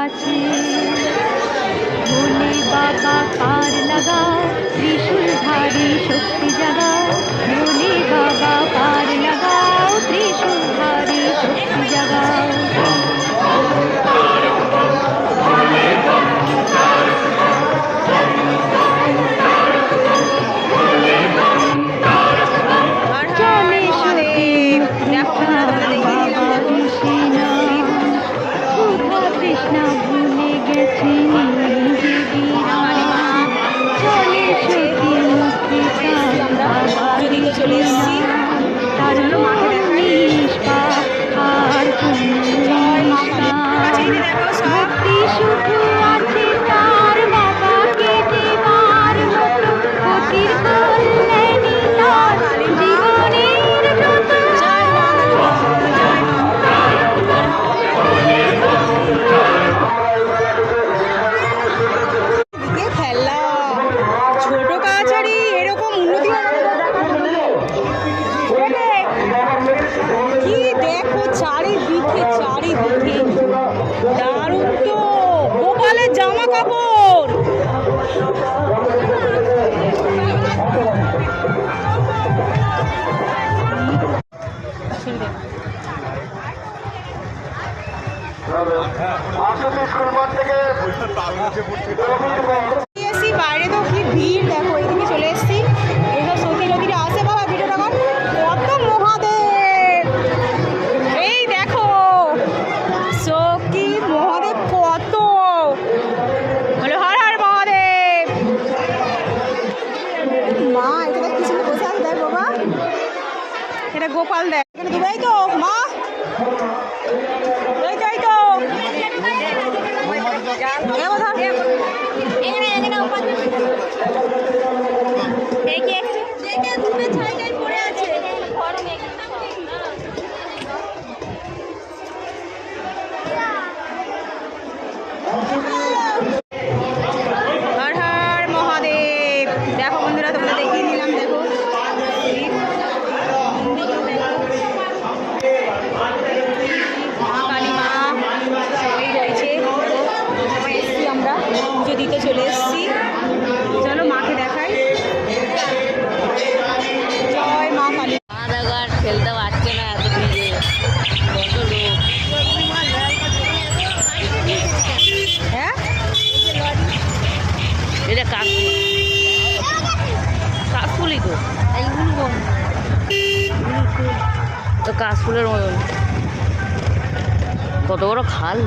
কাছে। ভোলে বাবা পার লাগাও, ত্রিশূলধারী শক্তি জাগাও। ভোলে বাবা পার লাগাও, ত্রিশূলধারী শক্তি জাগাও। কৃষ্ণা ভুলে গেছে চলে সত্যি মুক্তি চলে এসেছি তার নিষ্পাপ আর ভক্তি শুধু আছে তার বাবাকে দেবার মতো অতির কল্যাণী তার জীবনের যত। চারিদিকে দারুণ তো গোপালের জামা কাপড়। বাইরে তো কি ভিড় দেখো, এদিকে চলে এসছি। এইসব সখী নদীরা আসে বাবা ভিডিওটা কর। কত মহাদেব, এই দেখো সখী মহাদেব কত। বলে হর হর মহাদেব। মা এখানে কিছু বসে আছে দেখ বাবা, এটা গোপাল দেখ এখানে দুবাই তো মা যাই তো হর হর মহাদেব। দেখো বন্ধুরা তোমরা দেখিয়ে দিলাম, দেখো মা কালী মা সবাই রয়েছে। সবাই এসছি, আমরা পুজো দিতে চলে এসছি। চলো মাকে দেখাই। জয় মা কালী। খেলতে পারছে না এত ভিড়ে, কত লোক। হ্যাঁ এটা কাশফুলই তো, তো কাশফুলের মতন কত বড় খাল।